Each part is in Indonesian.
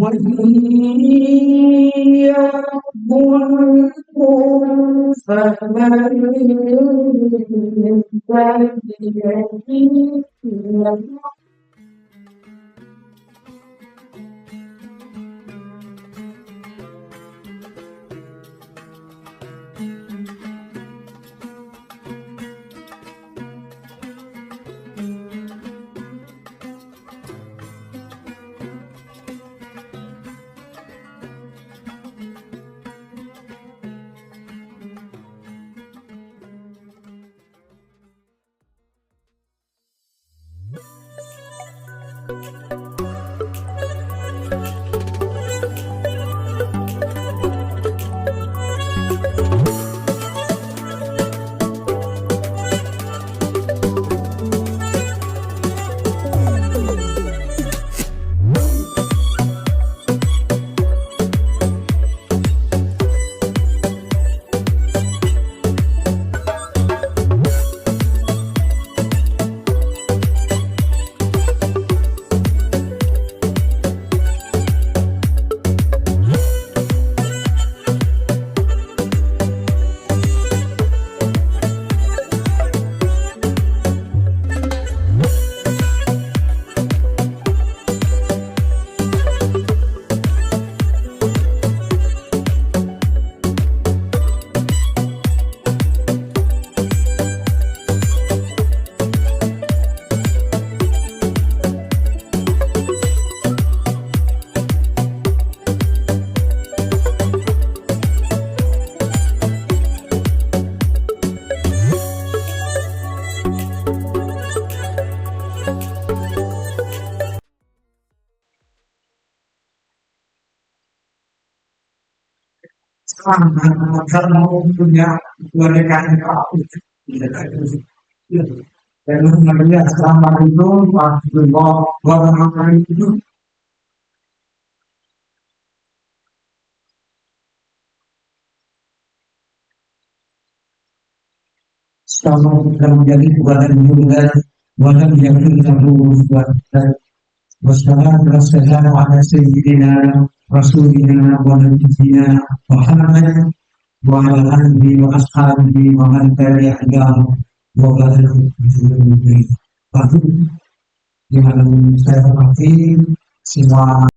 وإياكم فمن kalau punya boneka aku tidak ada. Dan sebenarnya selama itu waktu orang itu selama kita menjadi buatan juga buatan yang kita buat. Wassalamu ala sayyidina rasulina wa nabiyyina Muhammad wa ala alihi wa ashabihi wa man tabi'ahum wa barik fi yang saya hormati semua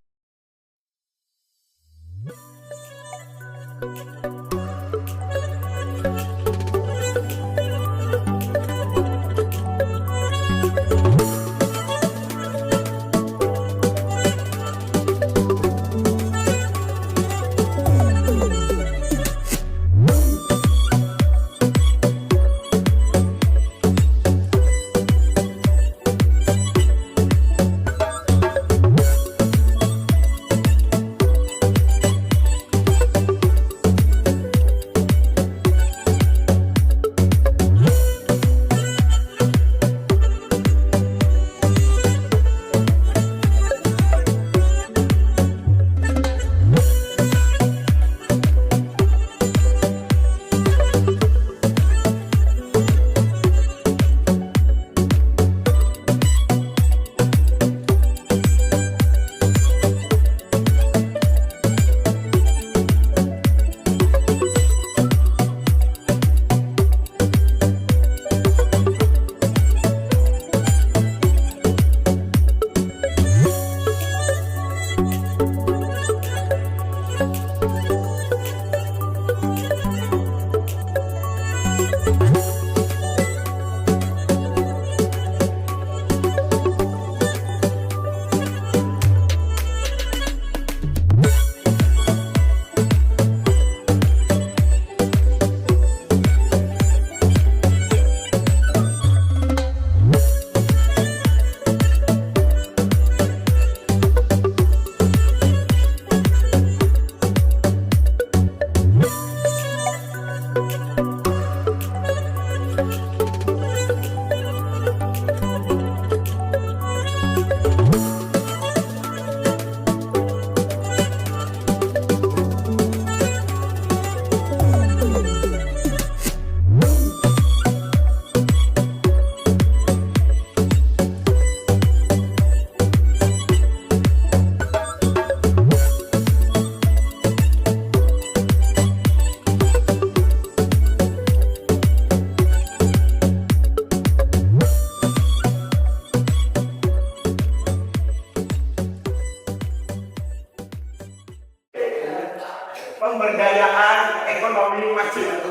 pemberdayaan ekonomi masjid.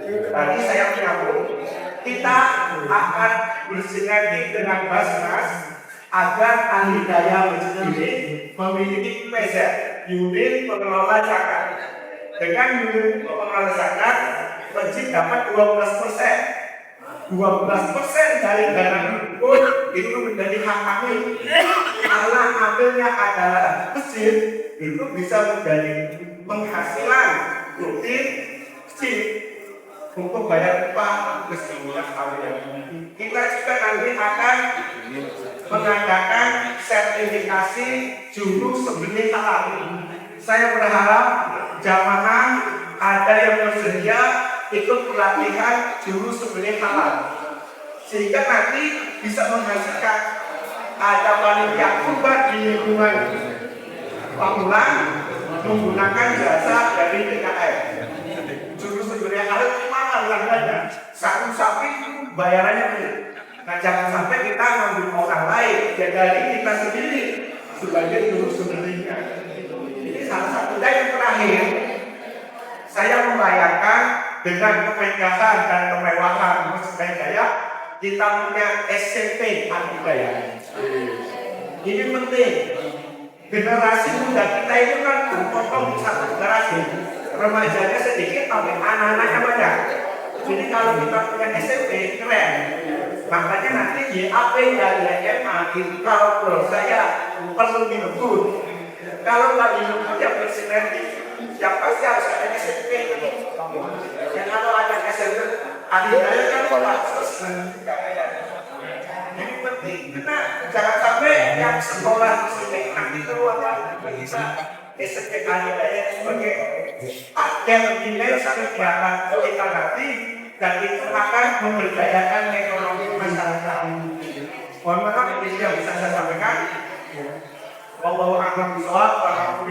Tadi saya menyambung, kita akan bersinergi dengan Basnas agar ahli daya masjid ini memiliki PZ, unit pengelola zakat. Dengan unit pengelola zakat, masjid dapat 12% dari dana input itu menjadi hak kami. Karena ambilnya adalah masjid, itu bisa menjadi penghasilan rutin masjid untuk bayar upah mestinya kalian. Kita juga nanti akan mengadakan sertifikasi juru sembelih halal. Saya berharap jamaah ada yang bersedia ikut pelatihan juru sembelih halal, sehingga nanti bisa menghasilkan ada panitia kurban di lingkungan Pamulang menggunakan jasa dari DKM. Juru sembelih halal mahal harganya, satu sapi bayarannya ini. Nah, jangan sampai kita ngambil orang lain, jadi kita sendiri sebagai juru sembelihnya. Ini salah satunya yang terakhir. Saya membayangkan dengan kemegahan dan kemewahan Masjid Daya, kita punya SMP Ahli Daya. Ini penting. Generasi muda kita itu kan terpotong satu generasi, remajanya sedikit tapi anak-anaknya banyak. Jadi kalau kita punya SMP keren. Makanya nanti YAP dan YMA kalau saya perlu dilebur. Kalau nggak dilebur ya bersinergi. Yang pasti harus ada SMP. Yang kalau ada SMP, ahli daya kan bagus. Ini penting. Karena jangan sampai yang sekolah sini nanti keluar bisa SMP ahli daya sebagai agen nilai kegiatan kita nanti. Dan itu akan memberdayakan ekonomi masyarakat. Mohon maaf, ini yang bisa saya sampaikan. Wallahu a'lam bishawab.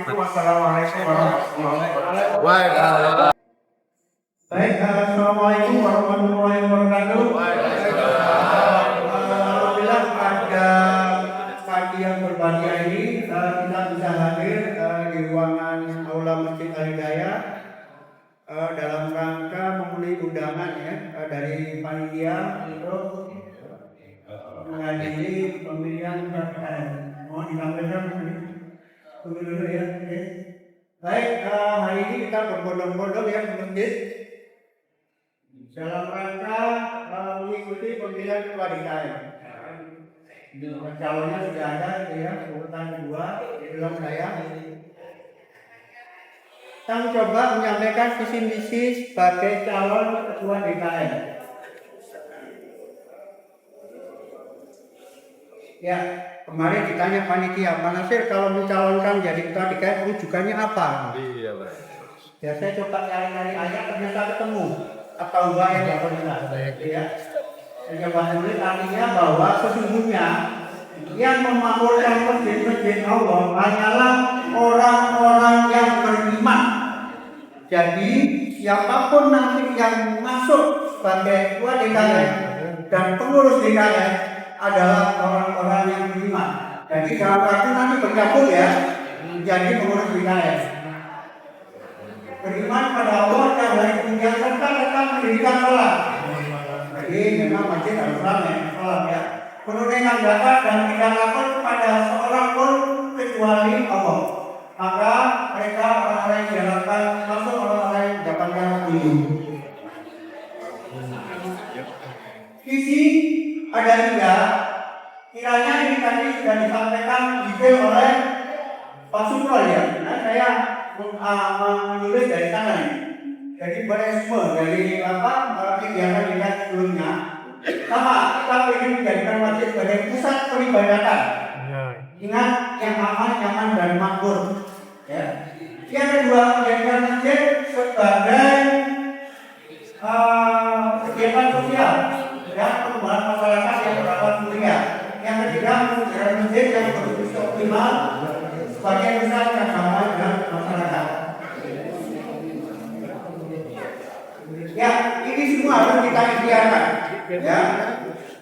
Wassalamualaikum warahmatullahi wabarakatuh. Baik, assalamualaikum warahmatullahi wabarakatuh. Alhamdulillah pada pagi yang berbahagia ini kita bisa hadir di ruangan Aula Masjid Al Hidayah dalam rangka memenuhi undangan dari panitia untuk menghadiri pemilihan mohon disampaikan tunggu dulu ya. Baik, hari ini kita berbondong-bondong ya ke masjid dalam rangka mengikuti pemilihan ketua DKM. Calonnya sudah ada ya, urutan kedua belum saya. Kita coba menyampaikan visi misi sebagai calon ketua DKM. Ya, kemarin ditanya panitia, Pak Nasir kalau mencalonkan jadi ketua DKM rujukannya apa? Iya, Pak. Ya, saya coba cari-cari ayat ternyata ketemu. Atau enggak yang tidak benar. Ya. Saya coba tulis artinya bahwa sesungguhnya yang memakmurkan masjid-masjid Allah hanyalah orang-orang yang beriman. Jadi siapapun nanti yang masuk sebagai ketua DKM dan pengurus DKM adalah orang-orang yang beriman. Jadi dalam arti nanti bergabung ya menjadi pengurus DKM. Beriman pada Allah dan hari kemudian serta tetap mendirikan sholat. Jadi memang masjid harus ramai sholat ya. Penunaikan zakat dan tidak lapor kepada seorang pun kecuali Allah. Maka mereka orang-orang yang diharapkan masuk orang-orang yang mendapatkan ini. Visi ada 3. Kiranya ini tadi sudah disampaikan detail oleh Pak Supro ya. Nah, saya menulis dari sana nih. Jadi beresme dari kegiatan sebelumnya. Sama, kita ingin menjadikan masjid sebagai pusat peribadatan. Ingat yang aman, nyaman dan makmur. Ya. Yang kedua, menjadikan masjid sebagai kegiatan sosial dan perkembangan masyarakat yang berakhlak mulia. Yang ketiga, menjadikan masjid yang berfungsi optimal sebagai pusat agama dan masyarakat. Ya, ini semua harus kita ikhtiarkan. Ya,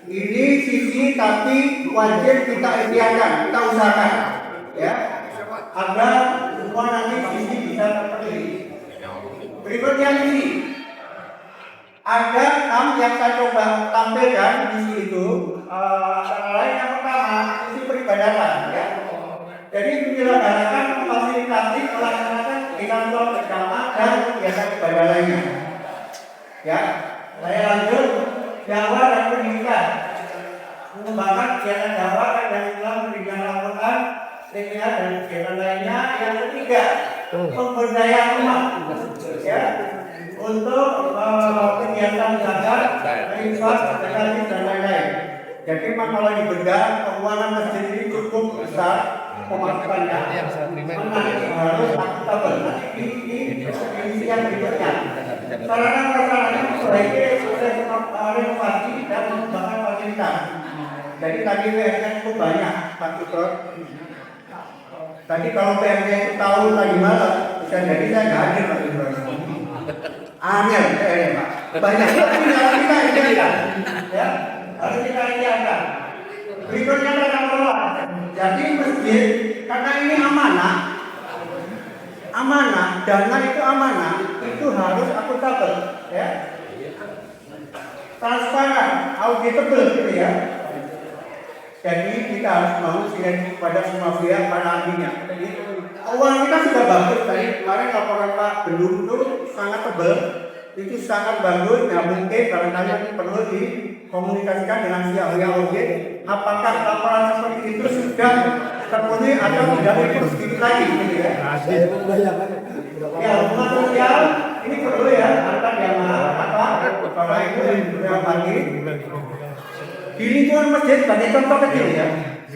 ini visi tapi wajib kita ikhtiarkan, kita usahakan. Ya, agar semua nanti visi bisa terpenuhi. Berikutnya ini ada 6 yang saya coba tampilkan di situ. Antara lain yang pertama sisi peribadatan, ya. Jadi menyelenggarakan memfasilitasi melaksanakan di kantor bersama dan kegiatan ibadah lainnya. Ya, saya lanjut dakwah dan pendidikan. Mengembangkan kegiatan dakwah dan Islam pendidikan Al-Quran, ilmiah dan kegiatan lainnya. Yang ketiga, pemberdayaan umat, ya, untuk kegiatan zakat, infak, sedekah dan lain-lain. Jadi kalau dibedah keuangan masjid ini cukup besar pemasukannya, harus akuntabel. Ini yang berikutnya. Sarana-sarana sebaiknya sudah renovasi dan mengembangkan fasilitas. Jadi tadi PR-nya cukup banyak, Pak Tutor. Tadi kalau PR-nya itu tahu tadi malam, bisa jadi saya nggak hadir, Pak Tutor. Aneh, Pak. Banyak, tapi harus kita idealkan, ya, harus kita idealkan. Berikutnya tata kelola. Jadi masjid, karena ini amanah, dana itu amanah, itu harus akuntabel, ya, transparan, auditable, gitu ya. Jadi kita harus bangun sinergi kepada semua pihak pada ahlinya. Jadi uang kita sudah bagus tadi kemarin laporan Pak Bendung itu sangat tebal, itu sangat bagus. Nah mungkin barangkali perlu dikomunikasikan dengan si ahli audit. Apakah laporan seperti itu sudah terpenuhi atau tidak perlu sedikit lagi, gitu ya? Ya hubungan sosial ini perlu ya antar jamaah bapak ibu yang sudah pagi. Di lingkungan masjid sebagai contoh kecil ya,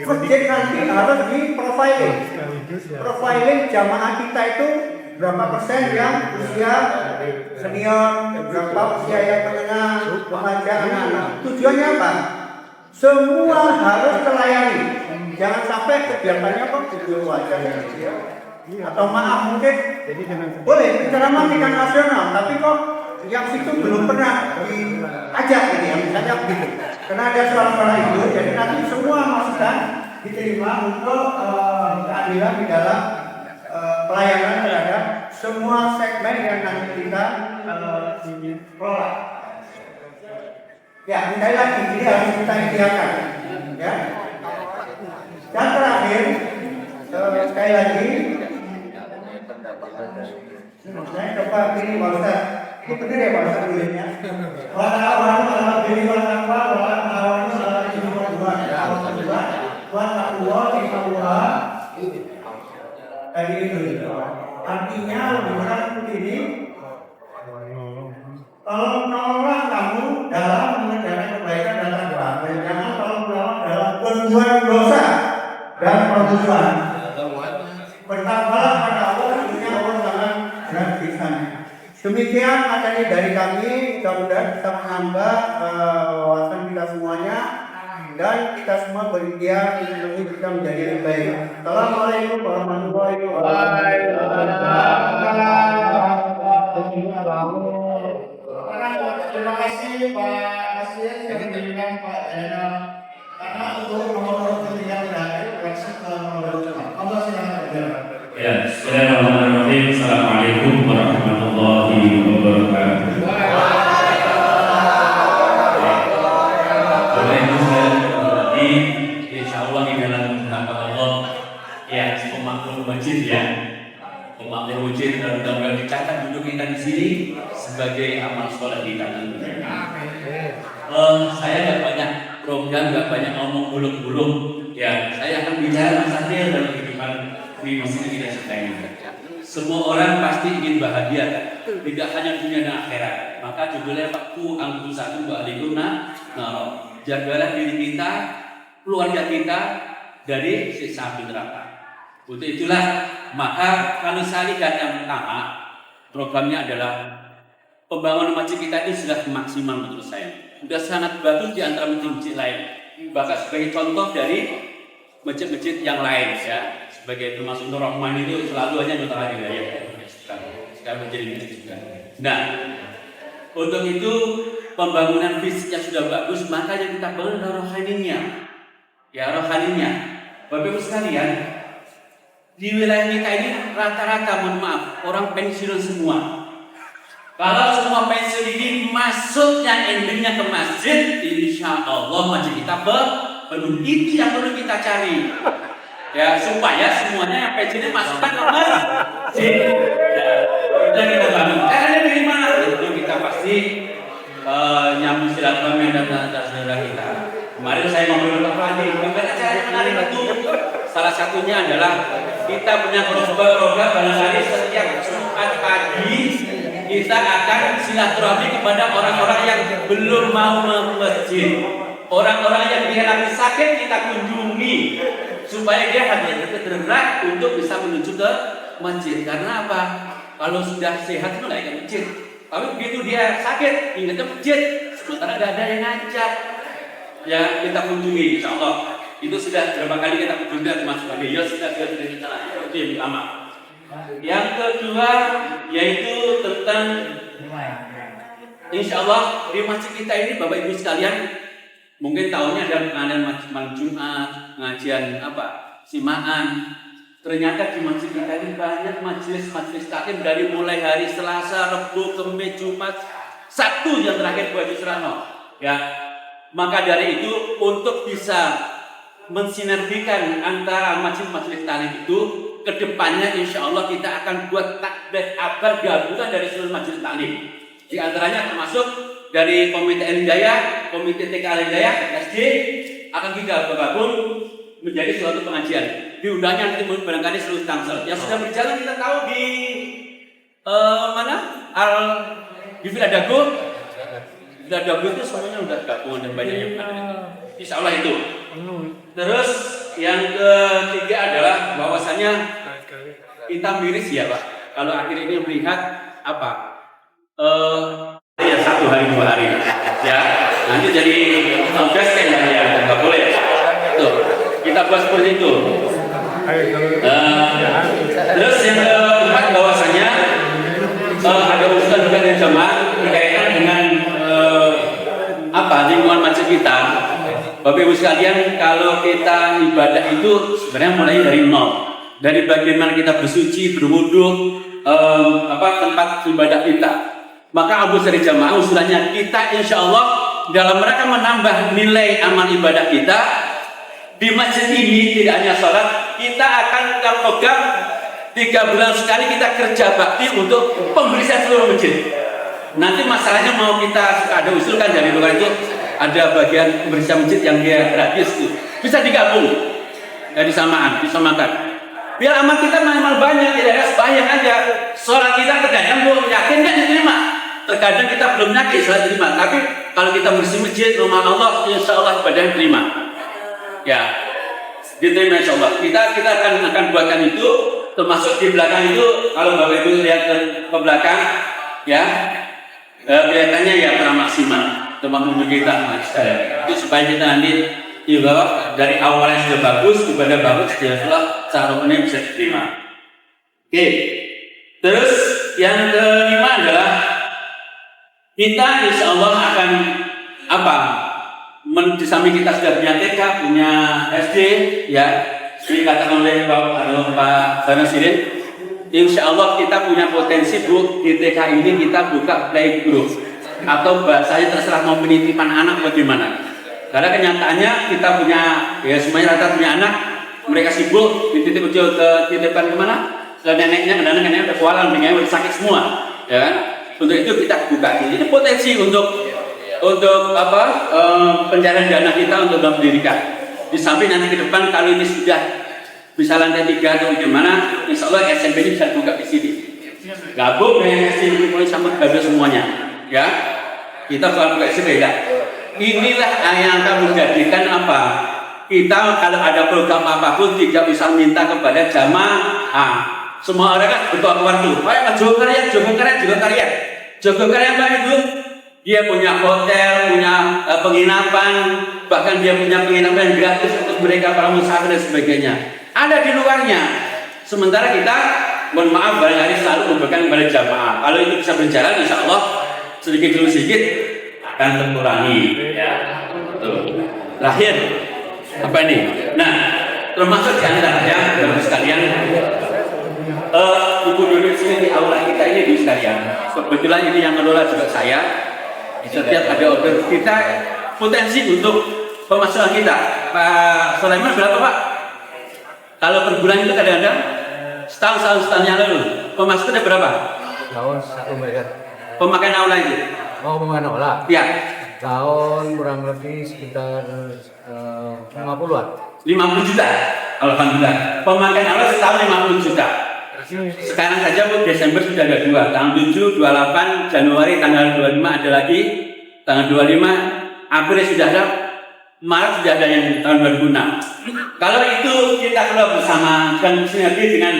masjid nanti harus di profiling jamaah kita itu berapa persen yang usia senior, berapa usia yang menengah, remaja, anak-anak. Tujuannya apa? Semua harus terlayani. Jangan sampai kegiatannya kok video aja ya. Atau maaf mungkin boleh penceramah tingkat nasional, tapi kok yang situ belum pernah diajak gitu ya, misalnya begitu. Karena ada suara-suara itu, jadi nanti semua masukan diterima untuk keadilan di dalam pelayanan terhadap semua segmen yang nanti kita kelola. Ya, sekali lagi ini harus kita idealkan, ya. Dan terakhir, sekali lagi, saya coba ini Pak Ustaz. Ini benar ya Pak Ustaz tulisnya. Artinya bukan begini. Kalau menolong kamu dalam mengerjakan kebaikan dan takwa, jangan kalau menolong dalam perbuatan dosa dan perbuatan. Bertakwalah pada Allah, dunia Allah sangat gratisannya. Demikian materi dari kami, mudah-mudahan bisa menambah wawasan kita semuanya dan kita semua berikhtiar untuk kita menjadi lebih baik. Assalamualaikum warahmatullahi wabarakatuh. Terima kasih Pak Nasir yang diberikan Pak Zainal. Karena untuk nomor ketiga tidak ada, langsung ke nomor 2. Allah silakan. Ya, bismillahirrahmanirrahim. Assalamualaikum warahmatullahi wabarakatuh. Bapak Ibu saya berarti, insya Allah di dalam rahmat Allah, ya pemakmur masjid ya, pemakmur masjid dan mudah-mudahan dicatat duduk kita di sini sebagai amal soleh kita tentunya. Saya nggak banyak program, nggak banyak ngomong bulung-bulung. Ya, saya akan bicara masalah dalam kehidupan di masjid kita sedang ini. Semua orang pasti ingin bahagia, tidak hanya dunia dan akhirat. Maka judulnya Fakku Angkutu Satu Ba'alikunna Naro. Jagalah diri kita, keluarga kita dari siksa api neraka. Untuk itulah maka kami salikan yang pertama programnya adalah pembangunan masjid kita itu sudah maksimal menurut saya. Sudah sangat bagus di antara masjid-masjid lain. Bahkan sebagai contoh dari masjid-masjid yang lain ya. Sebagai termasuk Nur Rahman itu selalu hanya nyata aja ya. Sekarang menjadi masjid juga. Nah, untuk itu pembangunan fisiknya sudah bagus, makanya kita bangun rohaninya. Ya rohaninya. Bapak Ibu sekalian, di wilayah kita ini rata-rata mohon maaf orang pensiun semua. Kalau semua pensiun ini masuknya endingnya ke masjid, insya Allah masjid kita penuh. Itu yang perlu kita cari. Ya, supaya semuanya yang pensiunnya masukkan ke masjid. Dan kita bangun. Ini dari mana? Itu kita pasti nyambung silaturahmi dan saudara kita. Kemarin saya ngobrol dengan Pak Adi, bagaimana cara menarik itu? Salah satunya adalah kita punya program barangkali setiap Jumat pagi kita akan silaturahmi kepada orang-orang yang belum mau ke masjid. Orang-orang yang dia lagi sakit kita kunjungi supaya dia hati-hati tergerak untuk bisa menuju ke masjid. Karena apa? Kalau sudah sehat itu nggak ke masjid. Tapi begitu dia sakit, ingat ke masjid. Sementara nggak ada yang ngajak. Ya kita kunjungi, insya Allah. Itu sudah berapa kali kita kunjungi termasuk Pak Deyo sudah dari sana. Itu yang pertama. Yang kedua yaitu tentang insya Allah di masjid kita ini Bapak Ibu sekalian mungkin tahunya ada pengadilan malam Jumat, pengajian simaan. Ternyata di masjid kita ini banyak majelis taklim dari mulai hari Selasa, Rabu, Kamis, Jumat, Sabtu yang terakhir Bu Haji Serano. Ya, maka dari itu untuk bisa mensinergikan antara majelis taklim itu kedepannya insya Allah kita akan buat takbir akbar gabungan dari seluruh majelis taklim. Di antaranya termasuk dari Komite Al-Hidayah, Komite TK Al-Hidayah, SD akan kita bergabung menjadi suatu pengajian. Diundangnya nanti barangkali seluruh Tangsel. Yang sudah berjalan kita tahu di mana? Di Villa Dago. Villa Dago itu semuanya sudah gabung dan banyak yang ada itu. Insya Allah itu. Terus yang ketiga adalah bahwasanya kita miris ya Pak. Kalau akhir ini melihat ya 1 hari 2 hari ya nanti jadi tugas kan ya nggak boleh. Tuh kita buat seperti itu. Terus yang keempat bahwasanya ada urusan juga dari jemaah berkaitan dengan lingkungan masjid kita. Bapak Ibu sekalian, kalau kita ibadah itu sebenarnya mulai dari nol. Dari bagaimana kita bersuci, berwudu, tempat ibadah kita. Maka Abu Sari Jamaah usulannya kita insya Allah dalam rangka menambah nilai amal ibadah kita di masjid ini tidak hanya sholat, kita akan program 3 bulan sekali kita kerja bakti untuk pembersihan seluruh masjid. Nanti masalahnya mau kita ada usulkan dari luar itu ada bagian pembersihan masjid yang dia gratis itu bisa digabung dari disamakan. Biar amal kita memang banyak, tidak ada sembahyang aja. Sholat kita terkadang belum yakin kan diterima. Terkadang kita belum yakin sholat diterima. Tapi kalau kita bersih masjid rumah Allah, insya Allah ibadahnya diterima. Ya, diterima insya Allah. Kita akan buatkan itu, termasuk di belakang itu. Kalau Bapak Ibu lihat ke belakang, ya kelihatannya ya kurang maksimal. Teman-teman kita, itu supaya kita nanti dari awalnya sudah bagus, kepada bagus, jelaslah cara bisa diterima. Oke. Terus yang kelima adalah kita insya Allah akan di samping kita sudah punya TK, punya SD, ya. Seperti katakan oleh Pak Sanasirin, insya Allah kita punya potensi Bu di TK ini kita buka playgroup atau bahasanya terserah mau penitipan anak bagaimana. Karena kenyataannya kita punya ya semuanya rata punya anak, mereka sibuk dititip ke titipan kemana? Ke neneknya, kadang neneknya udah kualan, neneknya udah sakit semua, ya kan? Untuk itu kita buka ini potensi untuk pencarian dana kita untuk pendidikan. Di samping nanti ke depan kalau ini sudah bisa lantai 3 atau bagaimana, insya Allah SMP ini bisa buka di sini. Gabung dengan SMP mulai sama gabung semuanya, ya. Kita kalau buka SMP ya. Inilah yang akan menjadikan kita kalau ada program apapun tidak bisa minta kepada jamaah. Semua orang kan berdoa waktu. Pak jogo karya Pak itu dia punya hotel, punya penginapan, bahkan dia punya penginapan gratis untuk mereka para musafir dan sebagainya. Ada di luarnya. Sementara kita mohon maaf barangkali selalu memberikan kepada jamaah. Kalau itu bisa berjalan, insya Allah sedikit demi sedikit akan terkurangi. Ya, betul. Terakhir apa ini? Nah, termasuk di antaranya Bapak sekalian Ibu duduk sini di aula kita ini di sekalian. Kebetulan ini yang mengelola juga saya. Setiap ada order kita potensi untuk pemasukan kita. Pak Sulaiman berapa Pak? Kalau per bulan itu kadang-kadang setahun yang lalu pemasukannya berapa? Tahun 1 miliar. Pemakaian aula itu? Oh, pemakaian aula? Ya. Tahun kurang lebih sekitar 50-an. 50 juta. Alhamdulillah. Pemakaian aula setahun 50 juta. Sekarang saja Bu, Desember sudah ada 2, tanggal 7, 28, Januari tanggal 25 ada lagi, tanggal 25, April sudah ada, Maret sudah ada yang tahun 2006. Kalau itu kita kelola bersama dan sinergi dengan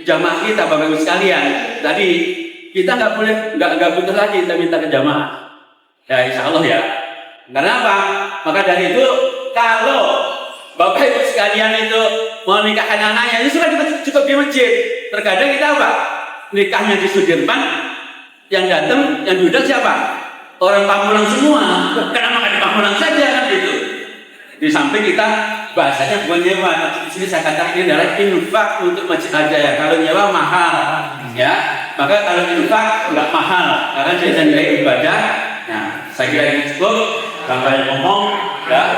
jamaah kita Bapak Ibu sekalian. Tadi kita nggak butuh lagi kita minta ke jamaah. Ya insya Allah ya. Karena apa? Maka dari itu kalau Bapak Ibu sekalian itu mau nikahkan anaknya, itu sudah kita cukup di masjid. Terkadang kita apa? Nikahnya di Sudirman, yang datang, yang diundang siapa? Orang Pamulang semua. Kenapa nggak di Pamulang saja kan gitu? Di samping kita bahasanya bukan nyewa. Di sini saya katakan ini adalah infak untuk masjid aja ya. Kalau nyewa mahal, ya. Maka kalau infak nggak mahal, karena dia nilai ibadah. Nah, saya kira ini cukup. Sampai ngomong, ya.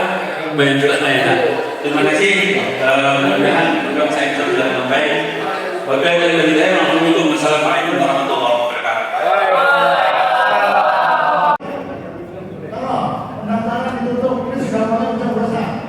Banyak juga tanya. Terima kasih. Mudah-mudahan program saya bisa berjalan baik. Wassalamualaikum warahmatullahi wabarakatuh. Pendaftaran ditutup, ini sudah mulai pencoblosan.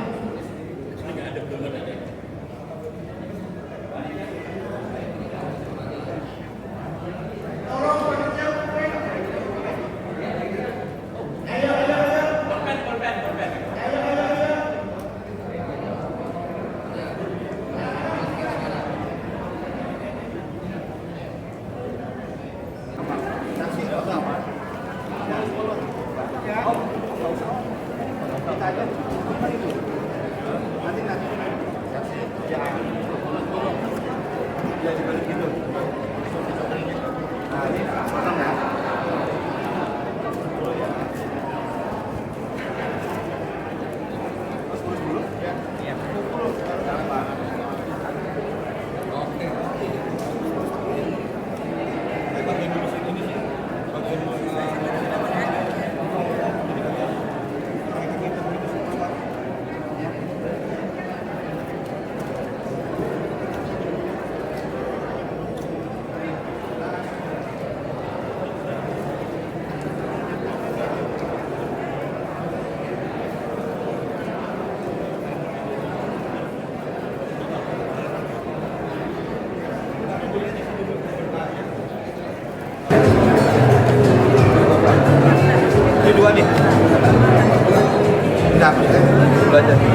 Ini dua nih. Dapat kan? Belajar.